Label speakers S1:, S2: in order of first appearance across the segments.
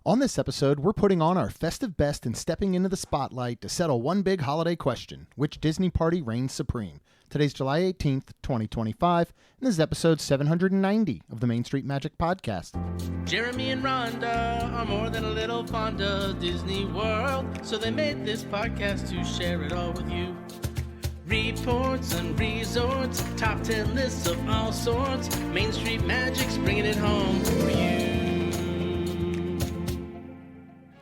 S1: On this episode, we're putting on our festive best and stepping into the spotlight to settle one big holiday question: which Disney party reigns supreme? Today's July 18th, 2025, and this is episode 790 of the Main Street Magic Podcast.
S2: Jeremy and Rhonda are more than a little fond of Disney World, so they made this podcast to share it all with you. Reports and resorts, top 10 lists of all sorts, Main Street Magic's bringing it home for you.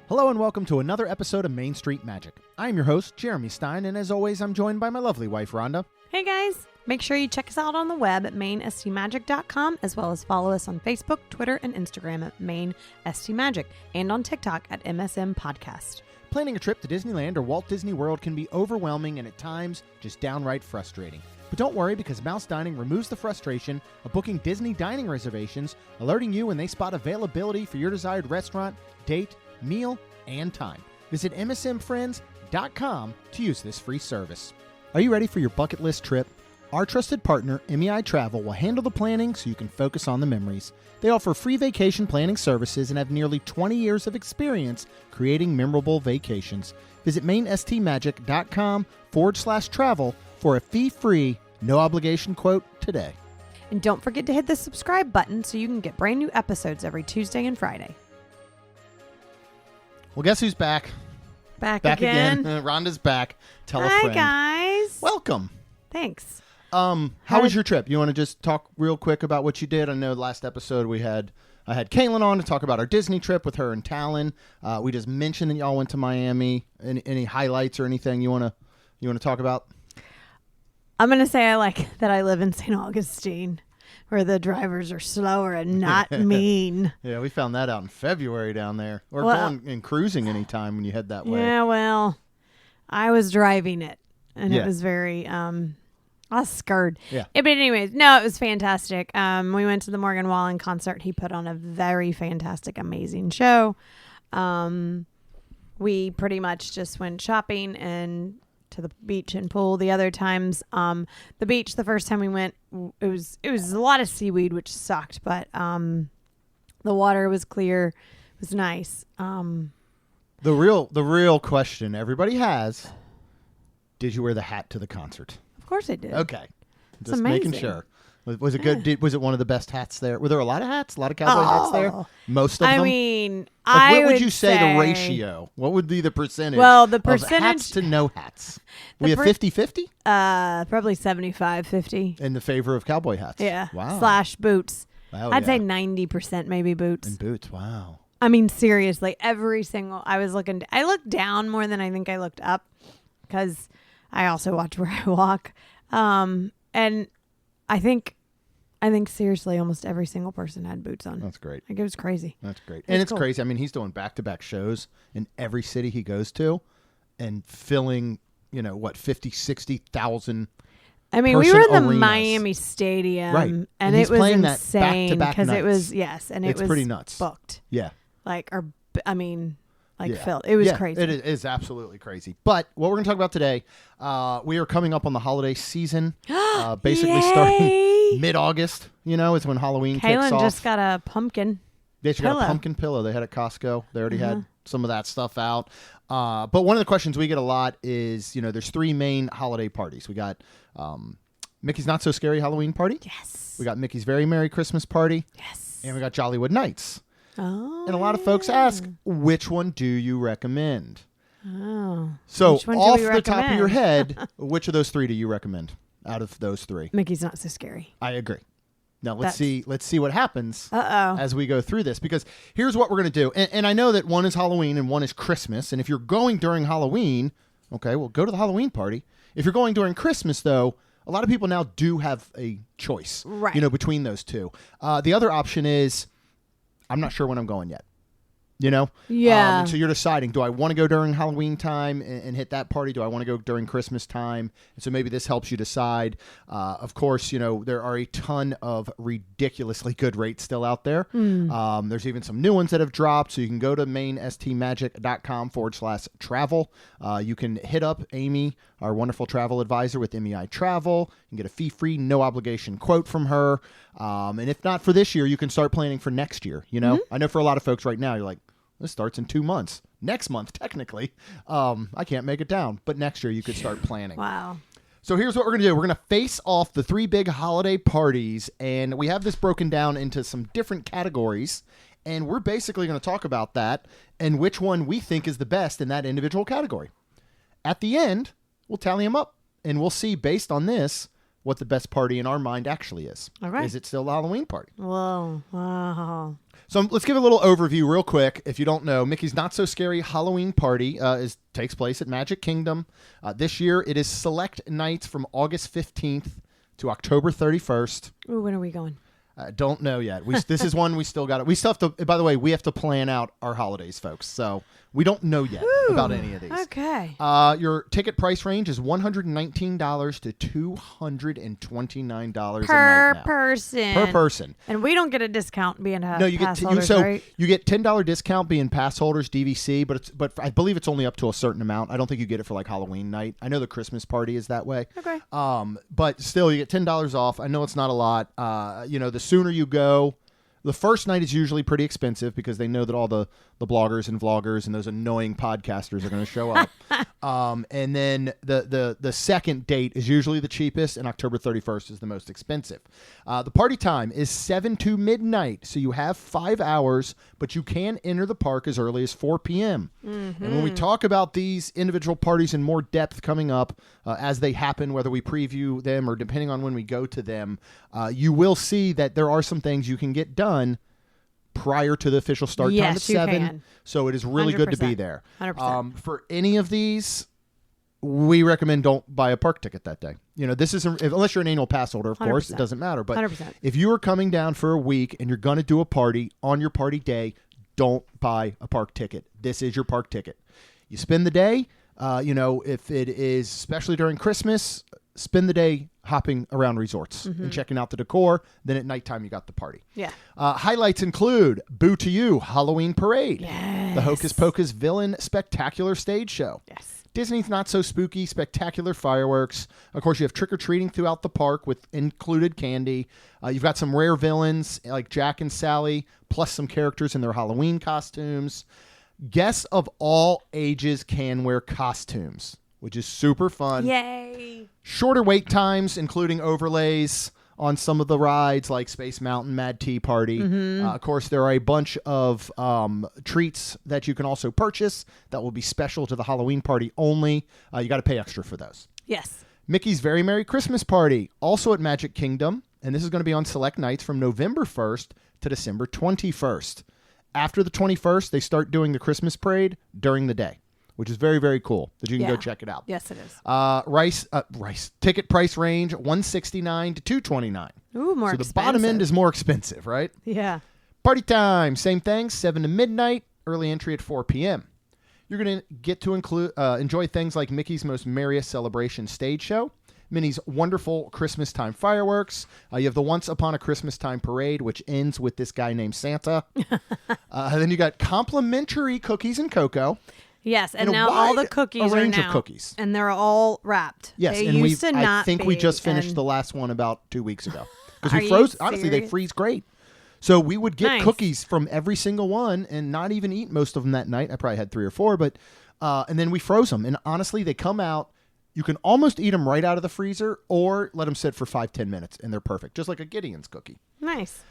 S1: Hello and welcome to another episode of Main Street Magic. I am your host, Jeremy Stein, and as always, I'm joined by my lovely wife, Rhonda.
S3: Hey guys, make sure you check us out on the web at mainstmagic.com, as well as follow us on Facebook, Twitter, and Instagram at mainstmagic, and on TikTok at MSM Podcast.
S1: Planning a trip to Disneyland or Walt Disney World can be overwhelming and at times just downright frustrating. But don't worry, because Mouse Dining removes the frustration of booking Disney dining reservations, alerting you when they spot availability for your desired restaurant, date, meal, and time. Visit msmfriends.com to use this free service. Are you ready for your bucket list trip? Our trusted partner, MEI Travel, will handle the planning so you can focus on the memories. They offer free vacation planning services and have nearly 20 years of experience creating memorable vacations. Visit mainstmagic.com/travel for a fee-free, no-obligation quote today.
S3: And don't forget to hit the subscribe button so you can get brand new episodes every Tuesday and Friday.
S1: Well, guess who's back?
S3: Back again.
S1: Rhonda's back. Tell a
S3: Hi,
S1: friend.
S3: guys.
S1: Welcome.
S3: Thanks.
S1: How was your trip? You want to just talk real quick about what you did? I know last episode I had Kaylin on to talk about our Disney trip with her and Talon. We just mentioned that y'all went to Miami. Any highlights or anything you want to talk about?
S3: I'm going to say I like that I live in St. Augustine, where the drivers are slower and not mean.
S1: Yeah, we found that out in February down there. Or going and cruising anytime when you head that way.
S3: Yeah, well, I was driving it, and
S1: Yeah.
S3: it was very... I was scared.
S1: Yeah.
S3: But anyways, no, it was fantastic. We went to the Morgan Wallen concert. He put on a very fantastic, amazing show. We pretty much just went shopping and to the beach and pool. The other times, the beach, the first time we went, it was a lot of seaweed, which sucked, but the water was clear. It was nice.
S1: The real question everybody has: did you wear the hat to the concert?
S3: Of course I did.
S1: Okay.
S3: It's
S1: Just
S3: amazing.
S1: making sure. Was it good? Was it one of the best hats there? Were there a lot of hats? A lot of cowboy hats there? Most of them?
S3: I mean,
S1: what would you say the ratio? What would be the percentage?
S3: Well, the
S1: of
S3: percentage
S1: hats to no hats. We have 50-50?
S3: Probably 75-50.
S1: In the favor of cowboy hats.
S3: Yeah.
S1: Wow.
S3: / boots.
S1: Oh,
S3: I'd
S1: yeah.
S3: say 90% maybe boots.
S1: And boots. Wow.
S3: I mean, seriously, I looked down more than I think I looked up, because I also watch where I walk. And I think seriously, almost every single person had boots on.
S1: That's great.
S3: Like, it was crazy.
S1: That's great.
S3: It was
S1: And it's
S3: cool.
S1: crazy. I mean, he's doing back-to-back shows in every city he goes to and filling, 50, 60,000.
S3: I mean, we
S1: person
S3: were in the
S1: arenas.
S3: Miami Stadium,
S1: Right.
S3: and
S1: And he's
S3: it was
S1: playing that
S3: insane
S1: back-to-back
S3: because it was
S1: nights.
S3: and
S1: It's
S3: it was
S1: pretty nuts.
S3: booked.
S1: Yeah. Yeah.
S3: Filled. It was
S1: Yeah,
S3: crazy.
S1: It is absolutely crazy. But what we're going to talk about today, we are coming up on the holiday season, basically
S3: Yay!
S1: starting mid-August, is when Halloween kicks
S3: Kaylin
S1: off.
S3: just got a pumpkin.
S1: They just got a
S3: pillow.
S1: pumpkin pillow they had at Costco. They already had some of that stuff out. But one of the questions we get a lot is, there's 3 main holiday parties. We got Mickey's Not So Scary Halloween Party.
S3: Yes.
S1: We got Mickey's Very Merry Christmas Party.
S3: Yes.
S1: And we got Jollywood Nights.
S3: Oh.
S1: And a lot of folks ask, which one do you recommend?
S3: Oh.
S1: So
S3: Which one do
S1: off
S3: we
S1: the top of your
S3: recommend?
S1: head, which of those 3 do you recommend out of those 3?
S3: Mickey's Not So Scary.
S1: I agree. Now let's see what happens
S3: Uh-oh.
S1: as we go through this, because here's what we're going to do. And I know that one is Halloween and one is Christmas. And if you're going during Halloween, okay, well, go to the Halloween party. If you're going during Christmas, though, a lot of people now do have a choice,
S3: Right.
S1: between those 2. The other option is, I'm not sure when I'm going yet.
S3: Yeah.
S1: And so you're deciding, do I want to go during Halloween time and hit that party? Do I want to go during Christmas time? And so maybe this helps you decide. Of course, there are a ton of ridiculously good rates still out there. There's even some new ones that have dropped. So you can go to mainstmagic.com/travel. You can hit up Amy, our wonderful travel advisor with MEI Travel. You can get a fee-free, no-obligation quote from her. And if not for this year, you can start planning for next year. I know for a lot of folks right now, you're like, this starts in 2 months. Next month, technically. I can't make it down, but next year you could start planning.
S3: Wow.
S1: So here's what we're going to do. We're going to face off the 3 big holiday parties, and we have this broken down into some different categories, and we're basically going to talk about that and which one we think is the best in that individual category. At the end, we'll tally them up, and we'll see, based on this, what the best party in our mind actually is.
S3: All right.
S1: Is it still a Halloween party?
S3: Whoa. Wow.
S1: So let's give a little overview real quick. If you don't know, Mickey's Not So Scary Halloween Party takes place at Magic Kingdom. This year, it is select nights from August 15th to October 31st.
S3: Ooh, when are we going?
S1: Don't know yet. This is one we still got. We still have to. By the way, we have to plan out our holidays, folks. So we don't know yet about any of these.
S3: Okay.
S1: Your ticket price range is $119 to $229
S3: Per person.
S1: Per person.
S3: And we don't get a discount being a
S1: No, you
S3: pass
S1: get
S3: holders, right?
S1: you get $10 discount being pass holders DVC, but I believe it's only up to a certain amount. I don't think you get it for like Halloween night. I know the Christmas party is that way.
S3: Okay.
S1: But still, you get $10 off. I know it's not a lot. The sooner you go, the first night is usually pretty expensive because they know that all the bloggers and vloggers and those annoying podcasters are going to show up. And then the second date is usually the cheapest, and October 31st is the most expensive. The party time is 7 to midnight, so you have 5 hours, but you can enter the park as early as 4 p.m. Mm-hmm. And when we talk about these individual parties in more depth coming up as they happen, whether we preview them or depending on when we go to them, you will see that there are some things you can get done prior to the official start time at 7.
S3: Can.
S1: So it is really good to be there.
S3: 100%.
S1: For any of these, we recommend don't buy a park ticket that day. This isn't, unless you're an annual pass holder, of course, it doesn't matter. But
S3: 100%.
S1: if you are coming down for a week and you're going to do a party on your party day, don't buy a park ticket. This is your park ticket. You spend the day, if it is, especially during Christmas, spend the day hopping around resorts and checking out the decor. Then at nighttime, you got the party.
S3: Yeah.
S1: Highlights include Boo to You Halloween Parade,
S3: Yes.
S1: the Hocus Pocus Villain Spectacular Stage Show,
S3: Yes.
S1: Disney's Not So Spooky Spectacular Fireworks. Of course, you have trick-or-treating throughout the park with included candy. You've got some rare villains like Jack and Sally, plus some characters in their Halloween costumes. Guests of all ages can wear costumes, which is super fun.
S3: Yay.
S1: Shorter wait times, including overlays on some of the rides like Space Mountain, Mad Tea Party. Of course, there are a bunch of treats that you can also purchase that will be special to the Halloween party only. You got to pay extra for those.
S3: Yes.
S1: Mickey's Very Merry Christmas Party, also at Magic Kingdom, and this is going to be on select nights from November 1st to December 21st. After the 21st, they start doing the Christmas parade during the day, which is very, very cool that you can go check it out.
S3: Yes, it is.
S1: Rice ticket price range $169 to $229.
S3: Ooh, more
S1: so
S3: expensive.
S1: the bottom end is more expensive, right?
S3: Yeah.
S1: Party time, same thing, 7 to midnight, early entry at 4 p.m. You're going to get to enjoy things like Mickey's Most Merriest Celebration stage show, Minnie's wonderful Christmas time fireworks. You have the Once Upon a Christmas Time parade, which ends with this guy named Santa. Then you got complimentary cookies and cocoa.
S3: Yes, and
S1: a
S3: now all the
S1: wide
S3: cookies
S1: range
S3: are
S1: of
S3: now,
S1: cookies.
S3: and they're all wrapped.
S1: Yes,
S3: they
S1: and
S3: used to not
S1: I think we
S3: be,
S1: just finished
S3: and-
S1: the last one about 2 weeks ago.
S3: Are
S1: Because we
S3: you
S1: froze. Honestly, they
S3: serious?
S1: freeze great. So we would get
S3: Nice.
S1: cookies from every single one and not even eat most of them that night. I probably had 3 or 4, but and then we froze them. And honestly, they come out. You can almost eat them right out of the freezer or let them sit for 5-10 minutes, and they're perfect, just like a Gideon's cookie.
S3: Nice.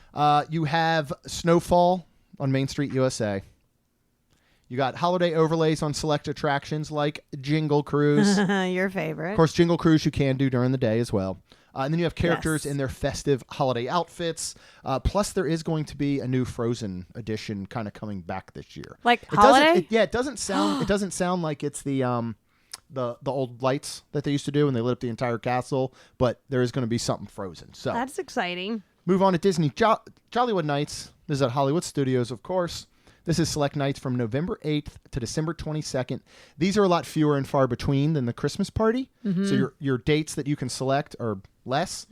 S1: You have Snowfall on Main Street, USA. You got holiday overlays on select attractions like Jingle Cruise.
S3: Your favorite.
S1: Of course, Jingle Cruise you can do during the day as well. And then you have characters
S3: Yes.
S1: in their festive holiday outfits. Plus, there is going to be a new Frozen edition kind of coming back this year.
S3: Like
S1: It doesn't-
S3: holiday?
S1: it doesn't sound. It doesn't sound like it's the old lights that they used to do when they lit up the entire castle. But there is going to be something Frozen. So
S3: That's exciting.
S1: move on to Disney Jollywood Nights. This is at Hollywood Studios, of course. This is select nights from November 8th to December 22nd. These are a lot fewer and far between than the Christmas party. So your dates that you can select are less.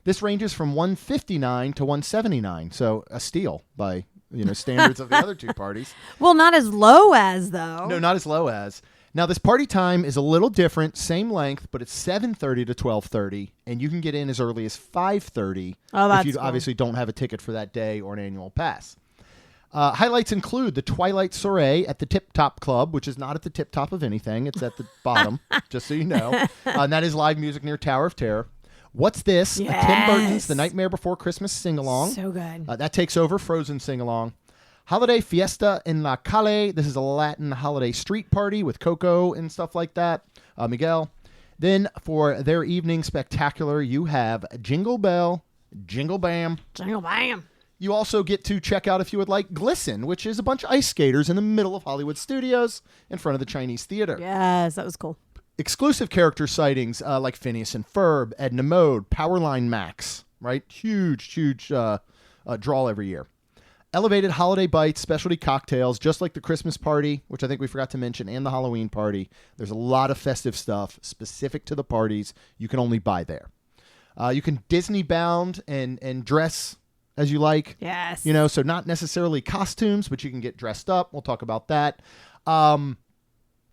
S1: This ranges from $159 to $179. So a steal by standards of the other two parties.
S3: Well, not as low as though.
S1: No, not as low as. Now, this party time is a little different, same length, but it's 7:30 to 12:30, and you can get in as early as 5:30
S3: Oh,
S1: if
S3: that's
S1: you
S3: cool.
S1: obviously don't have a ticket for that day or an annual pass. Highlights include the Twilight Soiree at the Tip Top Club, which is not at the tip top of anything. It's at the bottom, just so you know. And that is live music near Tower of Terror. What's This?
S3: Yes.
S1: Tim Burton's The Nightmare Before Christmas sing-along.
S3: So good.
S1: That takes over Frozen sing-along. Holiday Fiesta in La Calle. This is a Latin holiday street party with Coco and stuff like that. Miguel. Then for their evening spectacular, you have Jingle Bell, Jingle Bam.
S3: Jingle bam.
S1: You also get to check out, if you would like, Glisten, which is a bunch of ice skaters in the middle of Hollywood Studios in front of the Chinese Theater.
S3: Yes, that was cool.
S1: Exclusive character sightings like Phineas and Ferb, Edna Mode, Powerline Max, right? Huge draw every year. Elevated holiday bites, specialty cocktails, just like the Christmas party, which I think we forgot to mention, and the Halloween party. There's a lot of festive stuff specific to the parties you can only buy there. You can Disney bound and dress as you like.
S3: Yes.
S1: So not necessarily costumes, but you can get dressed up. We'll talk about that.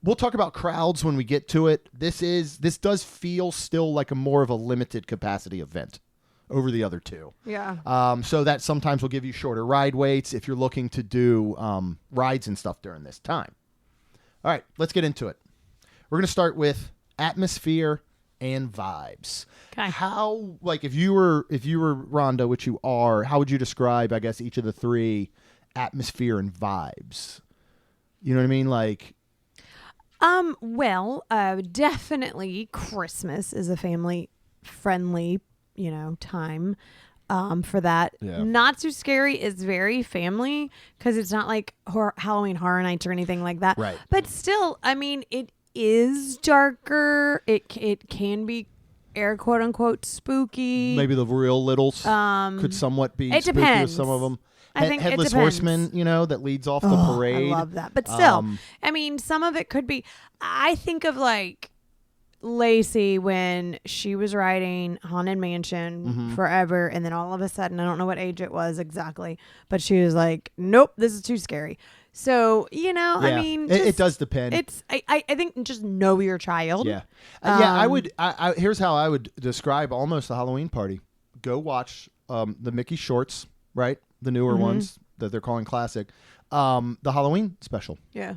S1: We'll talk about crowds when we get to it. This does feel still like more of a limited capacity event over the other two.
S3: Yeah.
S1: So that sometimes will give you shorter ride waits if you're looking to do rides and stuff during this time. All right, let's get into it. We're going to start with atmosphere and vibes.
S3: Okay.
S1: How, like, if you were Rhonda, which you are, how would you describe, I guess, each of the three atmosphere and vibes? You know what I mean? Like,
S3: well, definitely Christmas is a family friendly, time. For that.
S1: Yeah.
S3: Not Too Scary is very family because it's not like Halloween Horror Nights or anything like that.
S1: Right.
S3: But still, I mean, it is darker. It can be air quote unquote spooky.
S1: maybe the real littles could somewhat be
S3: it
S1: spooky
S3: depends.
S1: with some of them.
S3: I think
S1: Headless
S3: it depends.
S1: Horseman, that leads off the parade.
S3: I love that. But still, I mean, some of it could be. I think of like Lacey when she was riding Haunted Mansion forever, and then all of a sudden, I don't know what age it was exactly, but she was like, "Nope, this is too scary." So I mean,
S1: it does depend.
S3: It's I think just know your child.
S1: Yeah, I would. Here's how I would describe almost the Halloween party. Go watch the Mickey shorts, right? The newer ones that they're calling classic. The Halloween special.
S3: Yeah.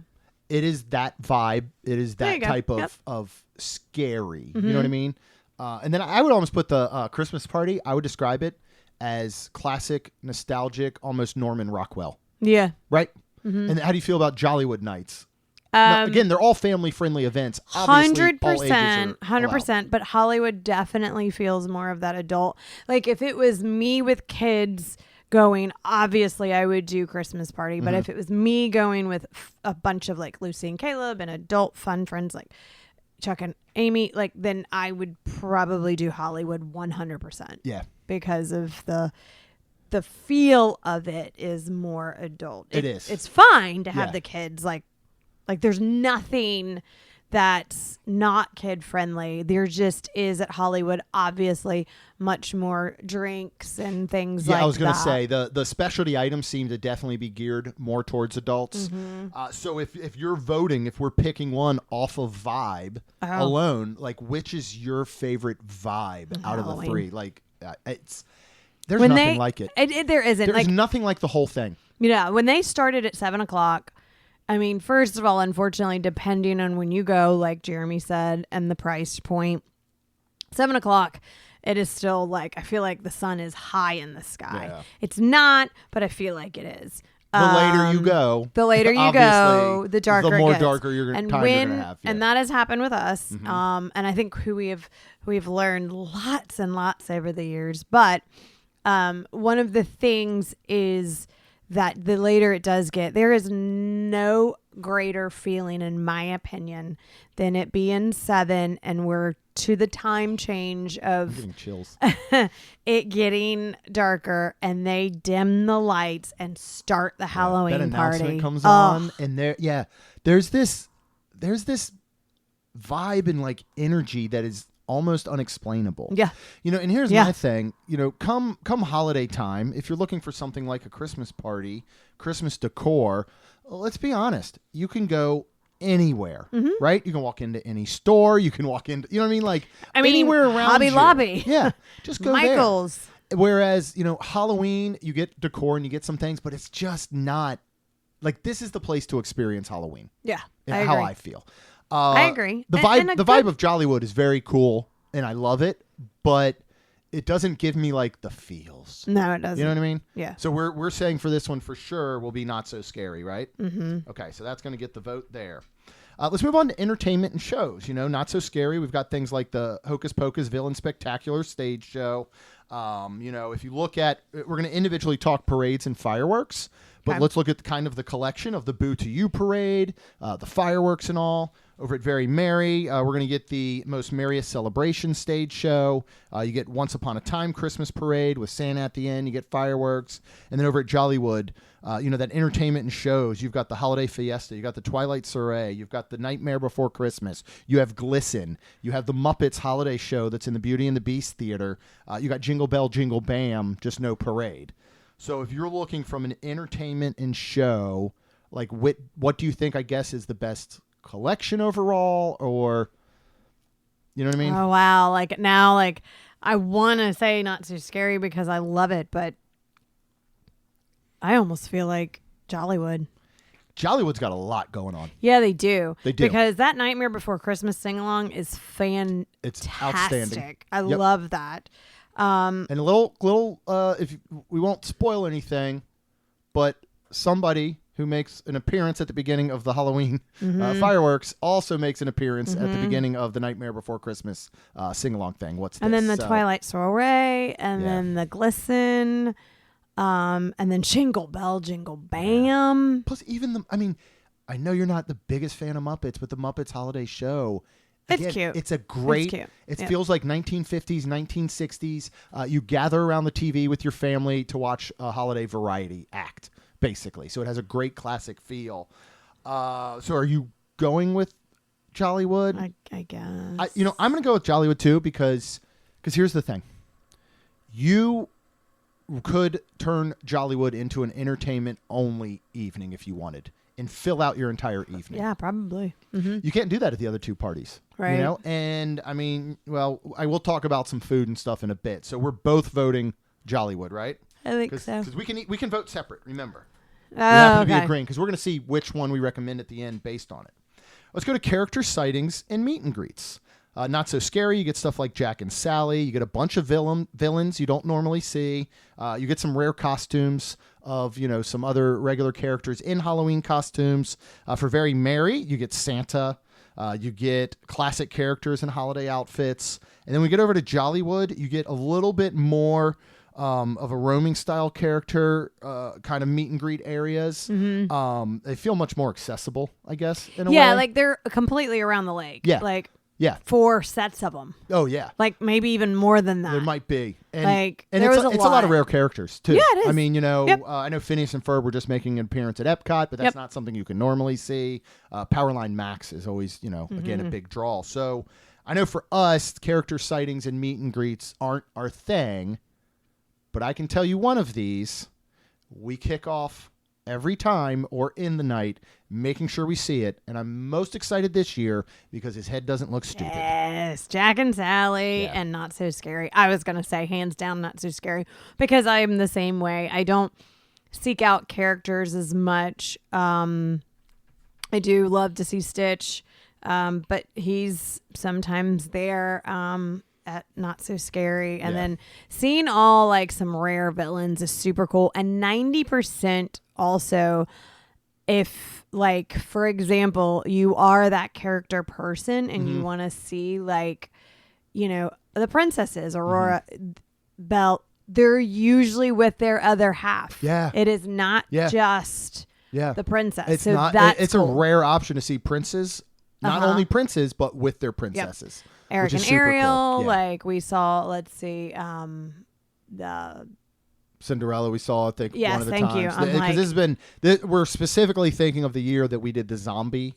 S1: It is that vibe. It is that type of scary. You know what I mean? And then I would almost put the Christmas party. I would describe it as classic, nostalgic, almost Norman Rockwell.
S3: Yeah.
S1: Right? And how do you feel about Jollywood Nights? Now, again, they're all family-friendly events. Obviously,
S3: 100%, 100%. But Hollywood definitely feels more of that adult. Like if it was me with kids going, obviously I would do Christmas party. But if it was me going with a bunch of like Lucy and Caleb and adult fun friends like Chuck and Amy, like then I would probably do Hollywood 100%.
S1: Yeah,
S3: because of the feel of it is more adult.
S1: It is.
S3: It's fine to have the kids like there's nothing that's not kid friendly. There just is at Hollywood, obviously, much more drinks and things like that.
S1: Yeah, I was going to say the specialty items seem to definitely be geared more towards adults. So if you're voting, if we're picking one off of vibe alone, like which is your favorite vibe out of the three? Like there's nothing like it.
S3: There isn't.
S1: There's nothing like the whole thing.
S3: Yeah, when they started at 7:00. I mean, first of all, unfortunately, depending on when you go, like Jeremy said, and the price point, 7:00, it is still like, I feel like the sun is high in the sky. Yeah. It's not, but I feel like it is.
S1: The later you go,
S3: the darker
S1: the more
S3: it gets.
S1: darker you're going to have. Yeah.
S3: And that has happened with us. And I think we've learned lots and lots over the years. But one of the things is that the later it does get, there is no greater feeling, in my opinion, than it being 7 and we're to the time change of
S1: I'm getting chills.
S3: it getting darker and they dim the lights and start the Halloween
S1: that announcement
S3: party.
S1: Comes on and there's this vibe and like energy that is almost unexplainable.
S3: Yeah.
S1: And here's my thing, come holiday time, if you're looking for something like a Christmas party, Christmas decor, let's be honest, you can go anywhere, right? You can walk into any store, you can walk into, you know what I mean? Like anywhere around
S3: Hobby
S1: you.
S3: Lobby.
S1: Yeah. Just go
S3: Michael's.
S1: there. Whereas, Halloween, you get decor and you get some things, but it's just not like this is the place to experience Halloween.
S3: Yeah,
S1: how I feel.
S3: I agree.
S1: The vibe of Jollywood is very cool, and I love it, but it doesn't give me like the feels.
S3: No, it doesn't.
S1: You know what I mean?
S3: Yeah.
S1: So we're saying for this one for sure will be Not So Scary, right?
S3: Mm-hmm.
S1: Okay, so that's going to get the vote there. Let's move on to entertainment and shows. Not So Scary. We've got things like the Hocus Pocus Villain Spectacular stage show. If you look at, we're going to individually talk parades and fireworks, but let's look at kind of the collection of the Boo to You parade, the fireworks and all. Over at Very Merry, we're going to get the Most Merriest Celebration stage show. You get Once Upon a Time Christmas parade with Santa at the end. You get fireworks. And then over at Jollywood, that entertainment and shows. You've got the Holiday Fiesta. You've got the Twilight Soiree. You've got the Nightmare Before Christmas. You have Glisten. You have the Muppets Holiday Show that's in the Beauty and the Beast Theater. You got Jingle Bell, Jingle Bam, just no parade. So if you're looking from an entertainment and show, like what do you think, I guess, is the best collection overall, or you know what I mean?
S3: Oh wow, now I want to say Not So Scary because I love it, but I almost feel like Jollywood's
S1: got a lot going on.
S3: Yeah, they do. Because that Nightmare Before Christmas sing along is fantastic.
S1: It's outstanding.
S3: I love that.
S1: And a little if we won't spoil anything, but somebody who makes an appearance at the beginning of the Halloween fireworks also makes an appearance at the beginning of the Nightmare Before Christmas sing-along thing. What's this?
S3: And then the Twilight Soiree, and then the Glisten, and then Jingle Bell, Jingle Bam.
S1: Yeah. Plus, even I know you're not the biggest fan of Muppets, but the Muppets Holiday Show, again,
S3: it's cute.
S1: It's a great.
S3: It's cute.
S1: It feels like 1950s, 1960s. You gather around the TV with your family to watch a holiday variety act, basically. So it has a great classic feel. So are you going with Jollywood?
S3: I guess.
S1: I'm going to go with Jollywood too because here's the thing. You could turn Jollywood into an entertainment-only evening if you wanted and fill out your entire evening.
S3: Yeah, probably. Mm-hmm.
S1: You can't do that at the other two parties.
S3: Right.
S1: And I will talk about some food and stuff in a bit. So we're both voting Jollywood, right?
S3: I think so.
S1: Because we can vote separate, remember.
S3: Oh,
S1: we happen to be
S3: okay.
S1: agreeing because we're going to see which one we recommend at the end based on it. Let's go to character sightings and meet and greets. Not So Scary, you get stuff like Jack and Sally. You get a bunch of villains you don't normally see. You get some rare costumes of, some other regular characters in Halloween costumes. For Very Merry, you get Santa. You get classic characters in holiday outfits. And then we get over to Jollywood, you get a little bit more of a roaming style character, kind of meet and greet areas. Mm-hmm. They feel much more accessible, I guess, in a way.
S3: Yeah, they're completely around the lake.
S1: Yeah. Yeah.
S3: 4 sets of them.
S1: Oh, yeah.
S3: Maybe even more than that.
S1: There might be. And
S3: there was
S1: it's a lot of rare characters, too.
S3: Yeah, it is.
S1: I mean,
S3: Yep.
S1: I know Phineas and Ferb were just making an appearance at Epcot, but that's not something you can normally see. Powerline Max is always, again, a big draw. So I know for us, character sightings and meet and greets aren't our thing, but I can tell you one of these, we kick off every time or in the night, making sure we see it. And I'm most excited this year because his head doesn't look stupid.
S3: Yes, Jack and Sally and Not So Scary. I was going to say hands down Not So Scary because I'm the same way. I don't seek out characters as much. I do love to see Stitch, but he's sometimes there at Not So Scary. And then seeing all some rare villains is super cool. And 90% also, if for example, you are that character person and you want to see the princesses, Aurora, Belle, they're usually with their other half.
S1: Yeah.
S3: It is not just the princess.
S1: It's
S3: so
S1: not.
S3: That's
S1: it's
S3: cool.
S1: a rare option to see princes, not only princes, but with their princesses.
S3: Eric
S1: which is
S3: and
S1: super
S3: Ariel,
S1: cool. Yeah.
S3: we saw, let's see, the
S1: Cinderella we saw, I think,
S3: yes,
S1: one of the
S3: thank
S1: times.
S3: you.
S1: Because this has been, we're specifically thinking of the year that we did the zombie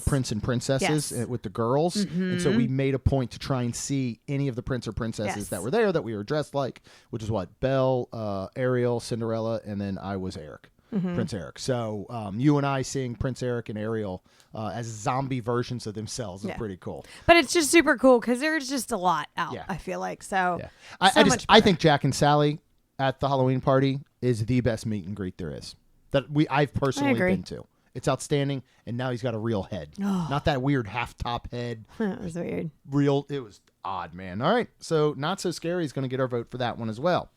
S1: prince and princesses with the girls. And so we made a point to try and see any of the prince or princesses that were there that we were dressed like, which is what? Belle, Ariel, Cinderella, and then I was Eric. Prince Eric. So you and I seeing Prince Eric and Ariel as zombie versions of themselves is pretty cool.
S3: But it's just super cool because there's just a lot out, I feel like. So, I
S1: think Jack and Sally at the Halloween party is the best meet and greet there is. That I've personally been to. It's outstanding, and now he's got a real head. Not that weird half-top head.
S3: That was weird.
S1: It was odd, man. All right, so Not So Scary is going to get our vote for that one as well.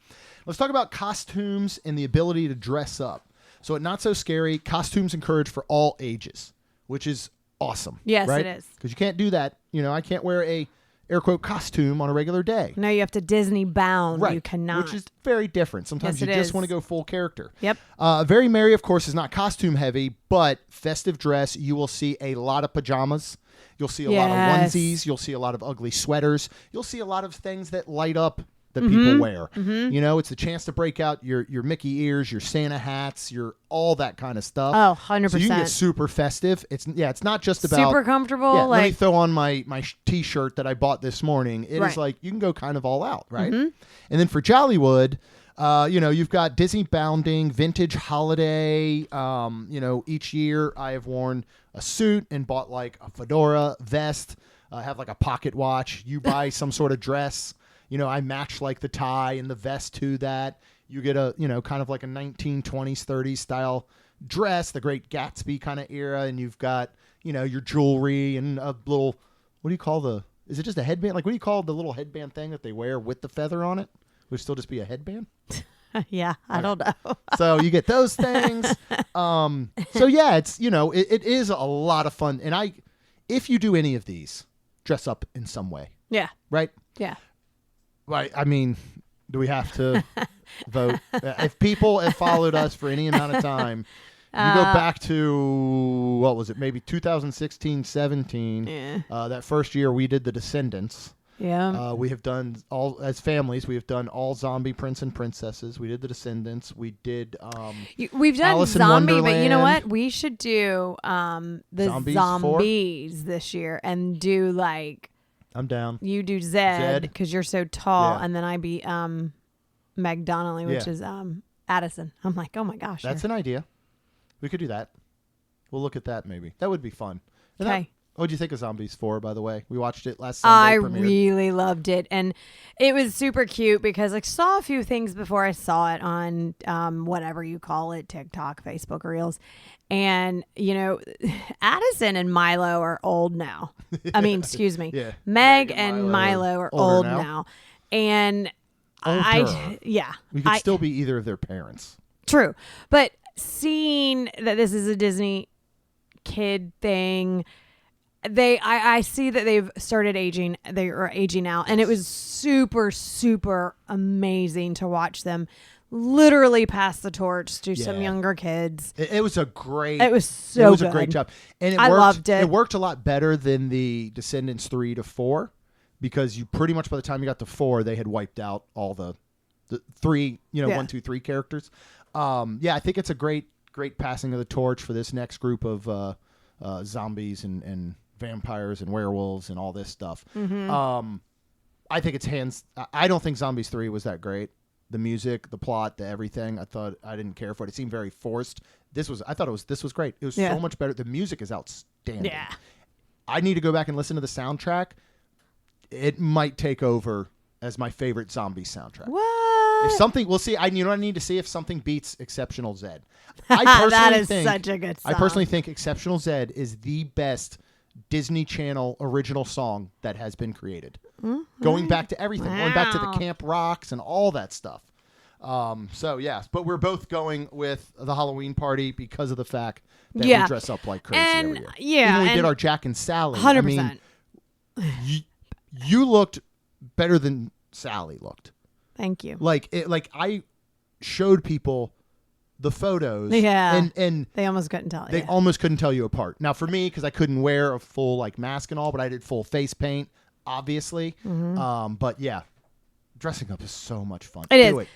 S1: Let's talk about costumes and the ability to dress up. So at Not So Scary, costumes encouraged for all ages, which is awesome.
S3: Yes,
S1: right?
S3: it is.
S1: Because you can't do that. I can't wear a air quote costume on a regular day.
S3: No, you have to Disney bound.
S1: Right.
S3: You cannot.
S1: Which is very different. Sometimes you just want to go full character.
S3: Yep.
S1: Very Merry, of course, is not costume heavy, but festive dress, you will see a lot of pajamas. You'll see a lot of onesies. You'll see a lot of ugly sweaters. You'll see a lot of things that light up that people wear. It's the chance to break out your Mickey ears, your Santa hats, your all that kind of stuff.
S3: Oh, 100%.
S1: So you can get super festive. It's not just about
S3: super comfortable.
S1: Yeah, let me throw on my t-shirt that I bought this morning. It is like you can go kind of all out, right? And then for Jollywood, you've got Disney bounding, vintage holiday. Each year I have worn a suit and bought like a fedora vest. I have like a pocket watch. You buy some sort of dress. I match like the tie and the vest to that. You get a, kind of like a 1920s, 30s style dress, the Great Gatsby kind of era. And you've got, your jewelry and a little, is it just a headband? Like, what do you call the little headband thing that they wear with the feather on it? Would it still just be a headband?
S3: Yeah, I don't know.
S1: So you get those things. So yeah, it's, it is a lot of fun. And if you do any of these, dress up in some way.
S3: Yeah.
S1: Right?
S3: Yeah.
S1: Right. I mean, do we have to vote? If people have followed us for any amount of time, you go back to, what was it, maybe 2016, 17.
S3: Yeah.
S1: That first year we did The Descendants.
S3: Yeah.
S1: We have done as families, we have done all zombie prince and princesses. We did The Descendants. We did
S3: we've done
S1: Alice in
S3: zombie, but you know
S1: Wonderland.
S3: what? We should do the
S1: Zombies
S3: zombies this year and do like
S1: I'm down.
S3: you do Zed because you're so tall,
S1: Yeah.
S3: and then I be Meg Donnelly, which is Addison. I'm like, oh my gosh.
S1: That's an idea. We could do that. We'll look at that maybe. That would be fun.
S3: Okay.
S1: What do you think of Zombies 4, by the way? We watched it last Sunday.
S3: I
S1: premiered.
S3: really loved it, and it was super cute because I saw a few things before I saw it on whatever you call it, TikTok, Facebook Reels, and Addison and Milo are old now. I mean, excuse me,
S1: Yeah.
S3: Meg and Milo are
S1: older
S3: old
S1: now.
S3: now, and
S1: Older.
S3: We
S1: We could still be either of their parents.
S3: True, but seeing that this is a Disney kid thing. I see that they've started aging. They are aging out, and it was super, super amazing to watch them literally pass the torch to some younger kids.
S1: It was a great.
S3: It was so.
S1: It was
S3: good.
S1: a great job, and
S3: I loved it.
S1: It worked a lot better than the Descendants 3 to 4, because you pretty much by the time you got to 4, they had wiped out all the 3, 1, 2, 3 characters. I think it's a great passing of the torch for this next group of zombies and vampires and werewolves and all this stuff. I think it's I don't think Zombies 3 was that great. The music, the plot, the everything. I didn't care for it. It seemed very forced. This was great. It was so much better. The music is outstanding.
S3: Yeah.
S1: I need to go back and listen to the soundtrack. It might take over as my favorite zombie soundtrack.
S3: What?
S1: If something, we'll see. I need to see if something beats Exceptional Zed. I personally
S3: that is
S1: think,
S3: such a good song.
S1: I personally think Exceptional Zed is the best Disney Channel original song that has been created. Going back to everything, going back to the Camp Rocks and all that stuff. But we're both going with the Halloween party because of the fact that we dress up like crazy every year.
S3: Yeah,
S1: Even we did our Jack and Sally.
S3: 100%.
S1: I mean, you looked better than Sally looked.
S3: Thank you.
S1: Like I showed people the photos.
S3: Yeah.
S1: And
S3: they almost couldn't tell.
S1: They almost couldn't tell you apart. Now for me, because I couldn't wear a full mask and all, but I did full face paint, obviously. But yeah, dressing up is so much fun.
S3: It is.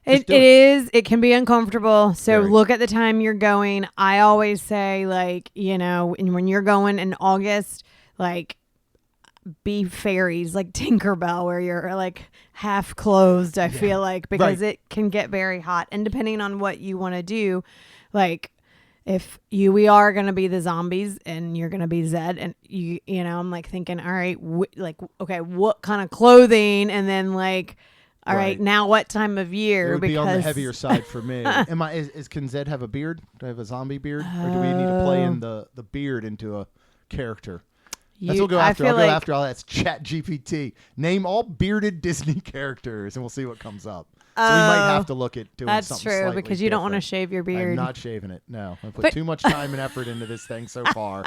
S1: It
S3: is. It can be uncomfortable. So
S1: Very.
S3: Look at the time you're going. I always say, when you're going in August, be fairies, like Tinkerbell, where you're half closed, I feel like, because it can get very hot. And depending on what you want to do, Like, if we are going to be the zombies and you're going to be Zed, and you know, I'm like thinking, all right, okay, what kind of clothing? And then like, all right, now what time of year?
S1: It would be on the heavier side for me. Can Zed have a beard? Do I have a zombie beard? Or do we need to play in the beard into a character? That's what we'll go after. I'll go after all that's Chat GPT. Name all bearded Disney characters, and we'll see what comes up. So we might have to look at doing something
S3: That's true, because you don't want to shave your beard.
S1: I'm not shaving it. No. I put too much time and effort into this thing so far,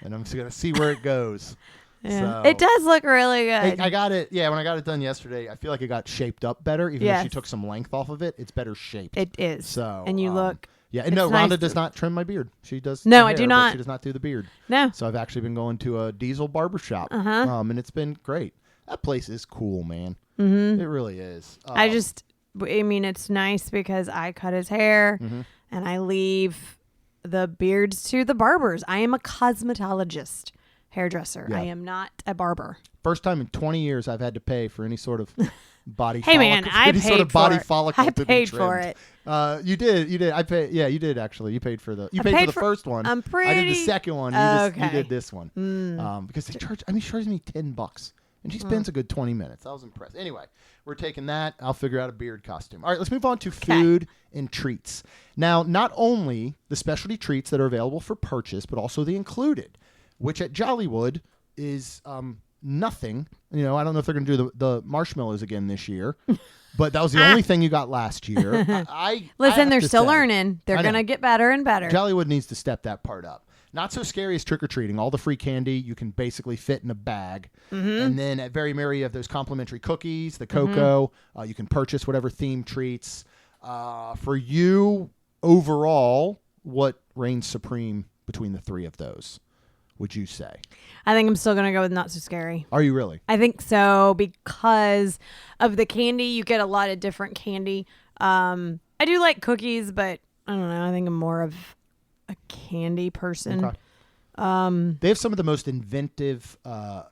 S1: and I'm just going to see where it goes.
S3: Yeah.
S1: So,
S3: it does look really good.
S1: I got it. Yeah, when I got it done yesterday, I feel like it got shaped up better. Even though she took some length off of it, it's better shaped.
S3: It is.
S1: So,
S3: and you look...
S1: Yeah, and no, Rhonda does not trim my beard. She does.
S3: No,
S1: hair,
S3: I do not.
S1: She does not do the beard.
S3: No.
S1: So I've actually been going to a Diesel barbershop, and it's been great. That place is cool, man. Mm-hmm. It really is.
S3: I mean, it's nice because I cut his hair, and I leave the beards to the barbers. I am a cosmetologist, hairdresser. Yeah. I am not a barber.
S1: First time in 20 years I've had to pay for any sort of body.
S3: Hey man, I paid
S1: sort of
S3: for
S1: body
S3: it.
S1: follicle
S3: I
S1: to
S3: paid
S1: be trimmed.
S3: for it.
S1: You did. I paid. Yeah, you did actually. You paid for the. You paid for the first one.
S3: I'm pretty.
S1: I did the second one. You did this one. Because they charge. I mean, she charges me $10, and she spends a good 20 minutes. I was impressed. Anyway, we're taking that. I'll figure out a beard costume. All right, let's move on to food and treats. Now, not only the specialty treats that are available for purchase, but also the included, which at Jollywood is nothing. You know, I don't know if they're going to do the marshmallows again this year, but that was the only thing you got last year.
S3: Listen, they're still learning. They're going to get better and better.
S1: Jollywood needs to step that part up. Not so scary as trick-or-treating. All the free candy you can basically fit in a bag. And then at Very Merry, you have those complimentary cookies, the cocoa. You can purchase whatever themed treats. For you, overall, what reigns supreme between the three of those, would you say?
S3: I think I'm still going to go with Not So Scary.
S1: Are you really?
S3: I think so, because of the candy. You get a lot of different candy. I do like cookies, but I don't know. I think I'm more of a candy person.
S1: Okay. They have some of the most inventive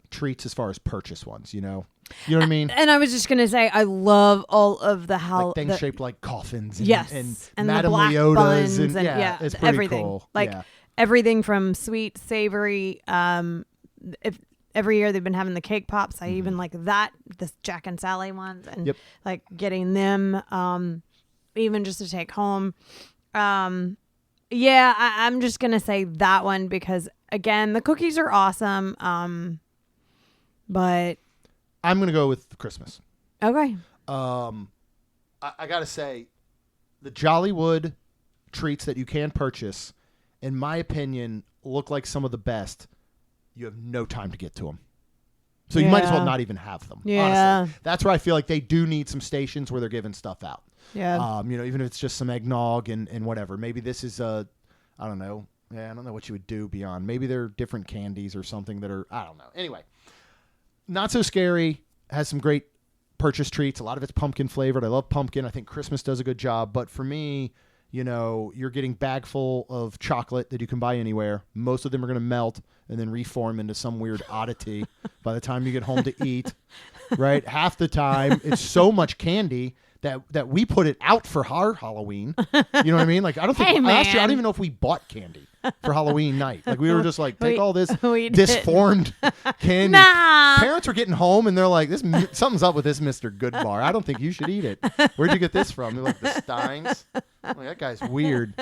S1: treats as far as purchase ones, you know? You know what I mean?
S3: And I was just going to say, I love all of the
S1: like things shaped like coffins. And,
S3: and
S1: Madame
S3: the black
S1: Leota's.
S3: buns.
S1: And, it's pretty
S3: everything.
S1: cool.
S3: Like everything from sweet, savory. If every year they've been having the cake pops. I even like that, the Jack and Sally ones, and like getting them even just to take home. I'm just going to say that one because, again, the cookies are awesome. But
S1: I'm going to go with Christmas.
S3: Okay.
S1: I got to say, the Jollywood treats that you can purchase, in my opinion, look like some of the best. You have no time to get to them. So you might as well not even have them.
S3: Yeah.
S1: Honestly. That's where I feel like they do need some stations where they're giving stuff out.
S3: Yeah.
S1: You know, even if it's just some eggnog and whatever. Maybe this is I don't know. Yeah, I don't know what you would do beyond. Maybe there are different candies or something that are, I don't know. Anyway, Not So Scary has some great purchase treats. A lot of it's pumpkin flavored. I love pumpkin. I think Christmas does a good job. But for me, you know, you're getting bag full of chocolate that you can buy anywhere. Most of them are going to melt and then reform into some weird oddity by the time you get home to eat, right? Half the time, it's so much candy that we put it out for our Halloween. You know what I mean? Like, I don't think last year, I don't even know if we bought candy for Halloween night. Like, we were just like, take all this disformed candy.
S3: Nah.
S1: Parents were getting home and they're like, something's up with this Mr. Goodbar. I don't think you should eat it. Where'd you get this from? They're like, the Steins. I'm like, that guy's weird.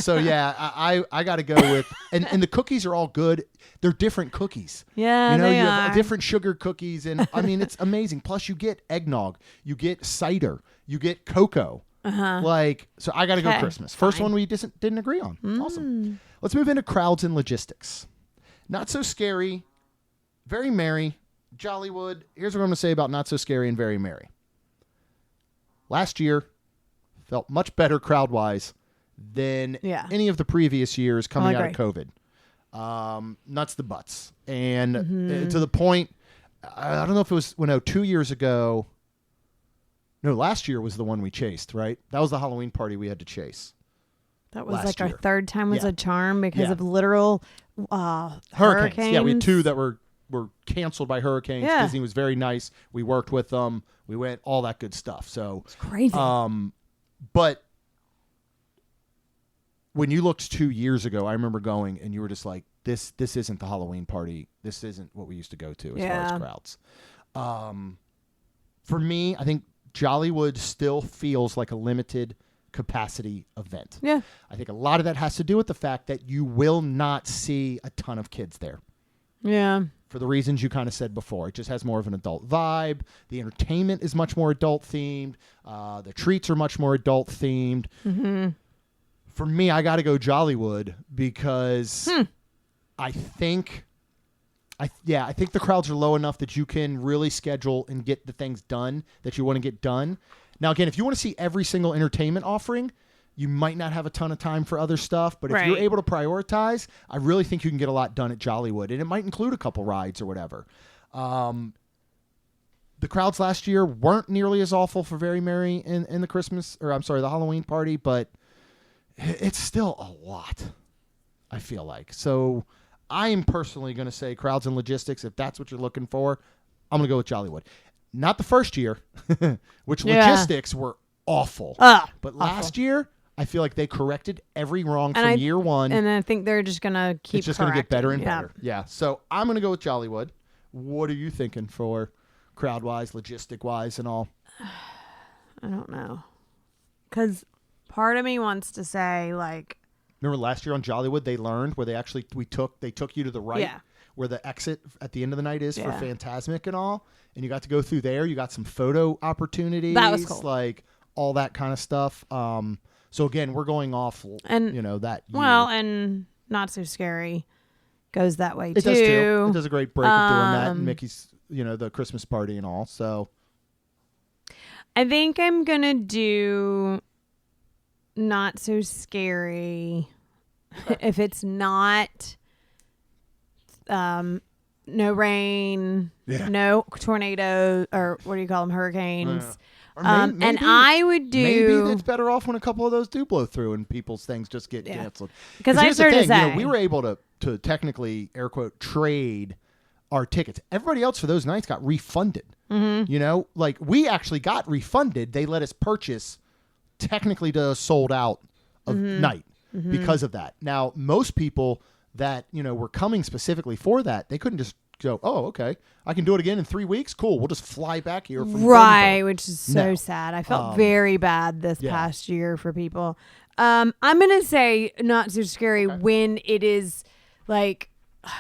S1: So yeah, I got to go with, and the cookies are all good. They're different cookies.
S3: Yeah,
S1: you know,
S3: they
S1: you
S3: are.
S1: have different sugar cookies, and I mean, it's amazing. Plus, you get eggnog, you get cider, you get cocoa. Like, so I got to go Christmas. First one we didn't agree on. Awesome. Let's move into crowds and logistics. Not So Scary, Very Merry, Jollywood. Here's what I'm going to say about Not So Scary and Very Merry. Last year felt much better crowd-wise than any of the previous years coming out of COVID. Nuts to butts. And to the point, I don't know if it was, 2 years ago. No, last year was the one we chased, right? That was the Halloween party we had to chase.
S3: That was like our third time was a charm because of literal
S1: hurricanes. Yeah, we had two that were canceled by hurricanes.
S3: Yeah.
S1: Disney was very nice. We worked with them. We went, all that good stuff. So
S3: it's crazy.
S1: But when you looked 2 years ago, I remember going and you were just like, this isn't the Halloween party. This isn't what we used to go to as far as crowds. For me, I think Jollywood still feels like a limited capacity event.
S3: Yeah.
S1: I think a lot of that has to do with the fact that you will not see a ton of kids there.
S3: Yeah.
S1: For the reasons you kind of said before. It just has more of an adult vibe. The entertainment is much more adult themed. The treats are much more adult themed.
S3: Mm-hmm.
S1: For me, I got to go Jollywood because I think the crowds are low enough that you can really schedule and get the things done that you want to get done. Now, again, if you want to see every single entertainment offering, you might not have a ton of time for other stuff, but if you're able to prioritize, I really think you can get a lot done at Jollywood, and it might include a couple rides or whatever. The crowds last year weren't nearly as awful for Very Merry in the Halloween party, but it's still a lot, I feel like. So I am personally going to say crowds and logistics. If that's what you're looking for, I'm going to go with Jollywood. Not the first year, which logistics were awful. But last year, I feel like they corrected every wrong from year one.
S3: And I think they're just going to keep
S1: It's just going to get better and better. Yeah. So I'm going to go with Jollywood. What are you thinking for crowd-wise, logistic-wise, and all?
S3: I don't know. Because part of me wants to say, like...
S1: Remember last year on Jollywood, they learned where they took you to the right, where the exit at the end of the night is for Phantasmic and all, and you got to go through there. You got some photo opportunities.
S3: That was cool.
S1: Like all that kind of stuff. So again, we're going off, that year.
S3: Well, and Not So Scary goes that way too.
S1: It does too. It does a great break of doing that, and Mickey's, the Christmas party and all. So
S3: I think I'm gonna do Not So Scary. If it's not no rain, no tornadoes, or what do you call them, hurricanes. Maybe, and I would do...
S1: Maybe it's better off when a couple of those do blow through and people's things just get canceled.
S3: Because I started to say...
S1: we were able to technically, air quote, trade our tickets. Everybody else for those nights got refunded. Mm-hmm. We actually got refunded. They let us purchase technically the sold out of night because of that. Now, most people that, were coming specifically for that, they couldn't just go, oh, okay, I can do it again in 3 weeks. Cool. We'll just fly back here from Denver.
S3: Which is so sad. I felt very bad this past year for people. I'm going to say Not So Scary when it is like, I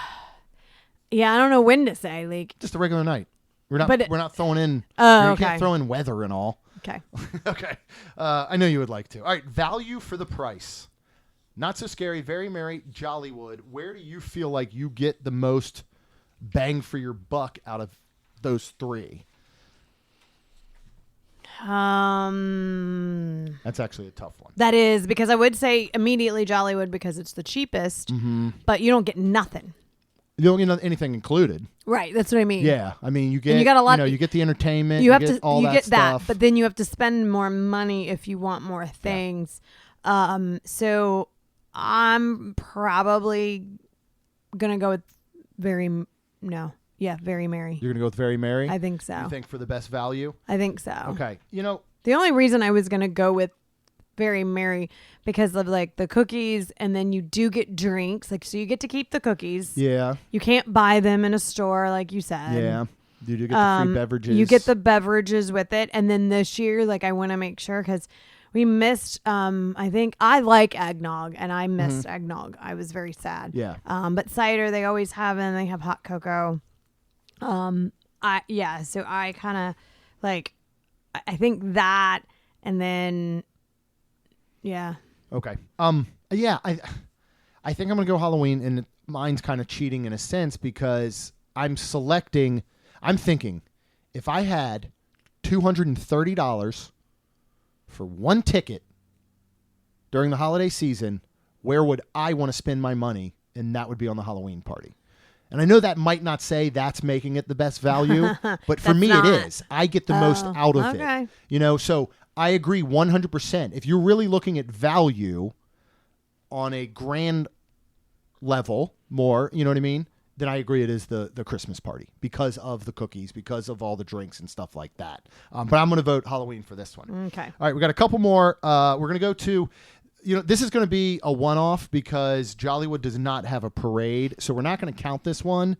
S3: don't know when to say, like
S1: just a regular night. We're not throwing in, you can't throw in weather and all.
S3: Okay.
S1: Okay. I know you would like to. All right. Value for the price. Not So Scary, Very Merry, Jollywood. Where do you feel like you get the most bang for your buck out of those three? That's actually a tough one.
S3: That is, because I would say immediately Jollywood because it's the cheapest, but you don't get nothing.
S1: You don't get anything included.
S3: Right, that's what I mean.
S1: Yeah, I mean you get
S3: got a lot.
S1: You get the entertainment.
S3: You
S1: get all that stuff.
S3: but then you have to spend more money if you want more things. So I'm probably gonna go with Very Merry.
S1: You're gonna go with Very Merry.
S3: I think so.
S1: You think for the best value?
S3: I think so.
S1: Okay.
S3: The only reason I was gonna go with Very Merry because of like the cookies, and then you do get drinks, so you get to keep the cookies.
S1: Yeah.
S3: You can't buy them in a store, like you said.
S1: Yeah. You do get the free beverages.
S3: You get the beverages with it, and then this year, I want to make sure because we missed. I think I like eggnog, and I missed eggnog. I was very sad.
S1: Yeah.
S3: But cider they always have, and they have hot cocoa. So I kind of I think that, and then. Yeah.
S1: Okay. Yeah, I think I'm going to go Halloween, and mine's kind of cheating in a sense because I'm thinking if I had $230 for one ticket during the holiday season, where would I want to spend my money? And that would be on the Halloween party. And I know that might not say that's making it the best value, but for me it is. I get the most out of it. So I agree 100%. If you're really looking at value on a grand level more, you know what I mean? Then I agree it is the Christmas party because of the cookies, because of all the drinks and stuff like that. But I'm going to vote Halloween for this one.
S3: Okay.
S1: All right, we got a couple more. We're going to go to, this is going to be a one-off because Jollywood does not have a parade, so we're not going to count this one.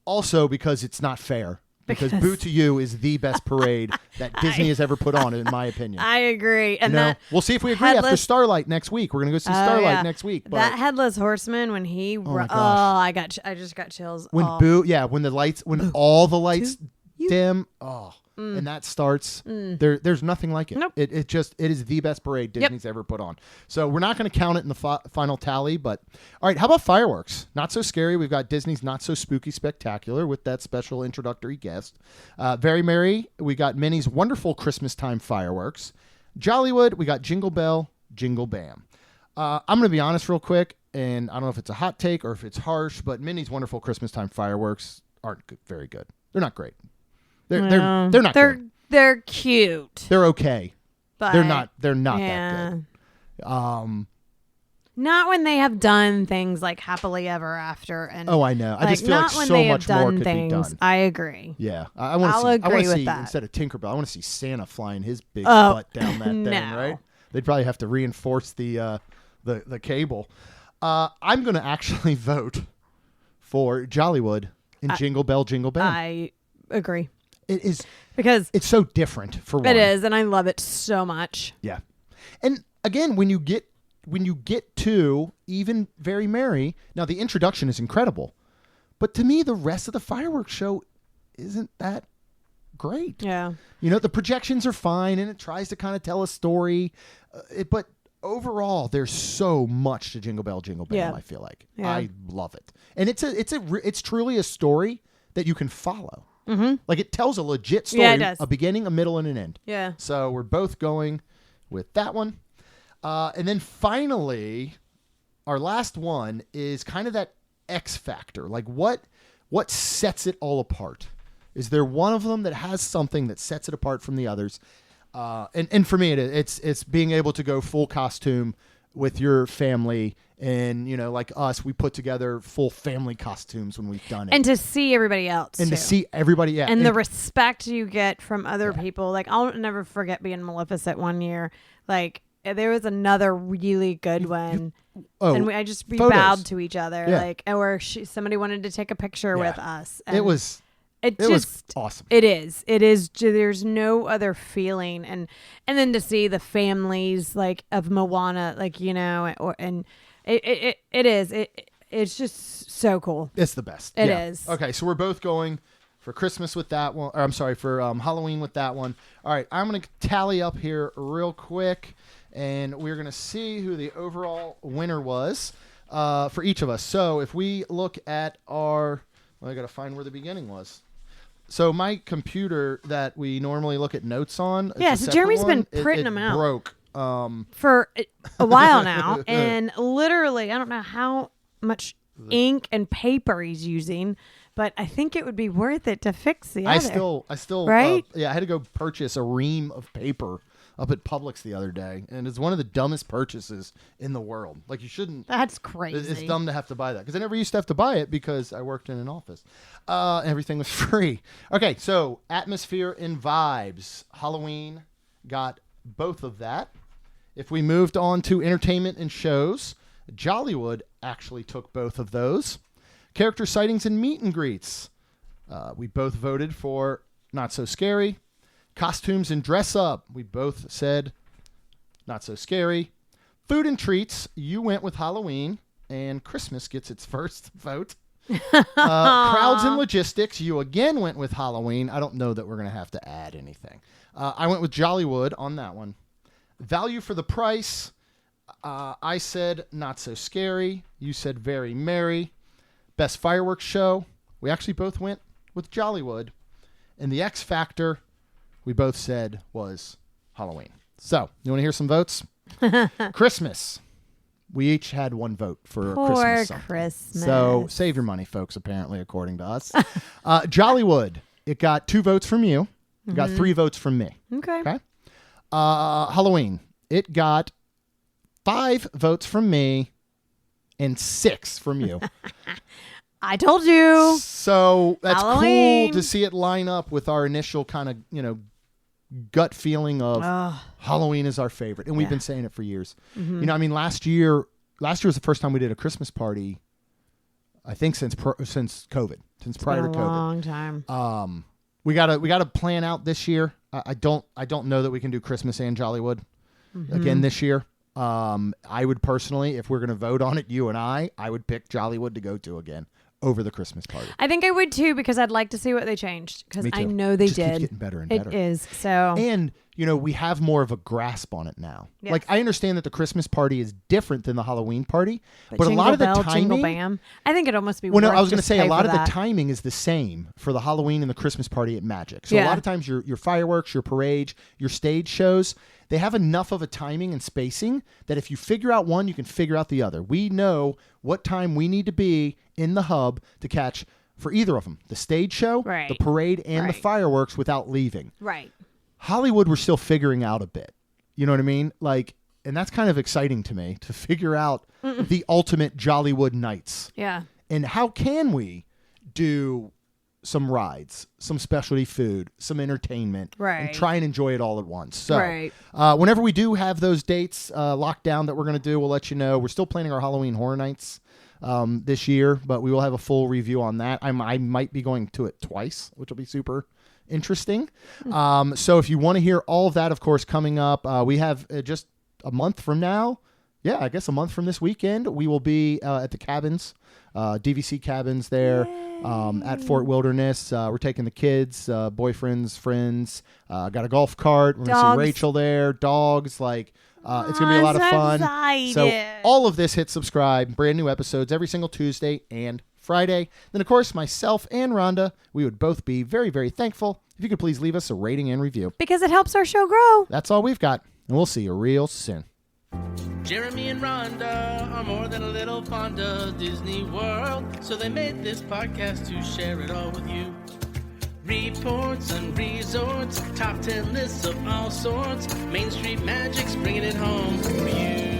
S1: Also, because it's not fair. Because Boo to You is the best parade that Disney has ever put on, in my opinion.
S3: I agree. And
S1: we'll see if we agree after Starlight next week. We're going to go see Starlight next week. But
S3: that Headless Horseman, when he... I just got chills.
S1: When when all the lights dim, and that starts, there's nothing like it.
S3: Nope.
S1: It is the best parade Disney's ever put on. So we're not going to count it in the final tally, but all right, how about fireworks? Not So Scary. We've got Disney's Not So Spooky Spectacular with that special introductory guest. Very Merry, we got Minnie's Wonderful Christmas Time Fireworks. Jollywood, we got Jingle Bell, Jingle Bam. I'm going to be honest real quick, and I don't know if it's a hot take or if it's harsh, but Minnie's Wonderful Christmas Time Fireworks aren't very good. They're not great. They're not good.
S3: They're cute.
S1: They're okay.
S3: But
S1: they're not that good.
S3: Not when they have done things like Happily Ever After and
S1: I know. I just feel like so much more could be done.
S3: I agree.
S1: Yeah.
S3: I'll agree with that.
S1: Instead of Tinkerbell, I want to see Santa flying his big butt down that thing, right? They'd probably have to reinforce the cable. I'm going to actually vote for Jollywood in Jingle Bell, Jingle Bell.
S3: I agree.
S1: It is
S3: because
S1: it's so different for one.
S3: It is, and I love it so much.
S1: Yeah. And again, when you get to even Very Merry, now the introduction is incredible. But to me, the rest of the fireworks show isn't that great.
S3: Yeah.
S1: The projections are fine and it tries to kind of tell a story, but overall there's so much to Jingle Bell, Jingle Bam, I feel like. Yeah. I love it. And it's truly a story that you can follow. Mm-hmm. Like it tells a legit story,
S3: it does.
S1: A beginning, a middle, and an end.
S3: Yeah. So
S1: we're both going with that one. And then finally, our last one is kind of that X factor. Like what sets it all apart? Is there one of them that has something that sets it apart from the others? And for me, it's being able to go full costume with your family. And, like us, we put together full family costumes when we've done it.
S3: And to see everybody else.
S1: And to see everybody, yeah.
S3: And the respect you get from other people. Like, I'll never forget being Maleficent one year. Like, there was another really good one. And we bowed to each other.
S1: Yeah.
S3: Like, or somebody wanted to take a picture with us. And
S1: it was awesome.
S3: It is. There's no other feeling. And then to see the families, like, of Moana, like, It's just so cool.
S1: It's the best.
S3: It is.
S1: Okay, so we're both going for Christmas with that one. Or I'm sorry, for Halloween with that one. All right, I'm going to tally up here real quick, and we're going to see who the overall winner was for each of us. So if we look at I got to find where the beginning was. So my computer that we normally look at notes on.
S3: So Jeremy's been printing them out.
S1: Broke.
S3: For a while now, and literally, I don't know how much ink and paper he's using, but I think it would be worth it to fix the other.
S1: I still,
S3: right?
S1: I had to go purchase a ream of paper up at Publix the other day, and it's one of the dumbest purchases in the world. Like, you shouldn't.
S3: That's crazy.
S1: It's dumb to have to buy that, because I never used to have to buy it because I worked in an office. Everything was free. Okay, so atmosphere and vibes. Halloween got both of that. If we moved on to entertainment and shows, Jollywood actually took both of those. Character sightings and meet and greets. We both voted for Not So Scary. Costumes and dress up. We both said Not So Scary. Food and treats. You went with Halloween, and Christmas gets its first vote. Crowds and logistics. You again went with Halloween. I don't know that we're going to have to add anything. I went with Jollywood on that one. Value for the price. I said Not So Scary. You said Very Merry. Best fireworks show. We actually both went with Jollywood. And the X Factor, we both said was Halloween. So, you want to hear some votes? Christmas. We each had one vote for Christmas.
S3: Poor Christmas.
S1: So, save your money, folks, apparently, according to us. Jollywood, it got 2 votes from you. It got 3 votes from me.
S3: Okay.
S1: Halloween, it got 5 votes from me and 6 from you.
S3: I told you.
S1: So that's
S3: Halloween.
S1: cool to see it line up with our initial kind of, gut feeling of Halloween is our favorite. And we've been saying it for years. You know, I mean, last year was the first time we did a Christmas party, I think since COVID, since prior to COVID.
S3: A long time.
S1: We gotta plan out this year. I don't know that we can do Christmas and Jollywood again this year. I would personally, if we're gonna vote on it, you and I would pick Jollywood to go to again over the Christmas party.
S3: I think I would too, because I'd like to see what they changed, because I know they
S1: Just
S3: did.
S1: keeps getting better and better.
S3: It is. So,
S1: and you know, we have more of a grasp on it now.
S3: Yes.
S1: Like, I understand that the Christmas party is different than the Halloween party, but a
S3: Jingle
S1: lot of the
S3: Bell,
S1: timing.
S3: Jingle Bam. I think it'd almost be.
S1: Well, no,
S3: worth
S1: I was going to
S3: just
S1: say a
S3: pay
S1: lot
S3: for
S1: of the
S3: that.
S1: timing is the same for the Halloween and the Christmas party at Magic. So a lot of times your fireworks, your parade, your stage shows, they have enough of a timing and spacing that if you figure out one, you can figure out the other. We know what time we need to be in the hub to catch for either of them, the stage show,
S3: Right.
S1: the parade, and the fireworks without leaving.
S3: Right.
S1: Hollywood, we're still figuring out a bit. You know what I mean? Like, and that's kind of exciting to me to figure out the ultimate Jollywood Nights.
S3: Yeah.
S1: And how can we do some rides, some specialty food, some entertainment, and try and enjoy it all at once. So whenever we do have those dates locked down that we're going to do, we'll let you know. We're still planning our Halloween Horror Nights this year, but we will have a full review on that. I might be going to it twice, which will be super interesting. So if you want to hear all of that, of course, coming up, we have just a month from now. Yeah, I guess a month from this weekend, we will be at the cabins, DVC cabins there at Fort Wilderness. We're taking the kids, boyfriends, friends. Got a golf cart. We're going to see Rachel there. Dogs. Like, it's going to be a lot of fun.
S3: Excited.
S1: So all of this, hit subscribe. Brand new episodes every single Tuesday and Friday. Then, of course, myself and Rhonda, we would both be very, very thankful if you could please leave us a rating and review.
S3: Because it helps our show grow.
S1: That's all we've got, and we'll see you real soon.
S2: Jeremy and Rhonda are more than a little fond of Disney World, so they made this podcast to share it all with you. Reports and resorts, top 10 lists of all sorts, Main Street Magic's bringing it home for you.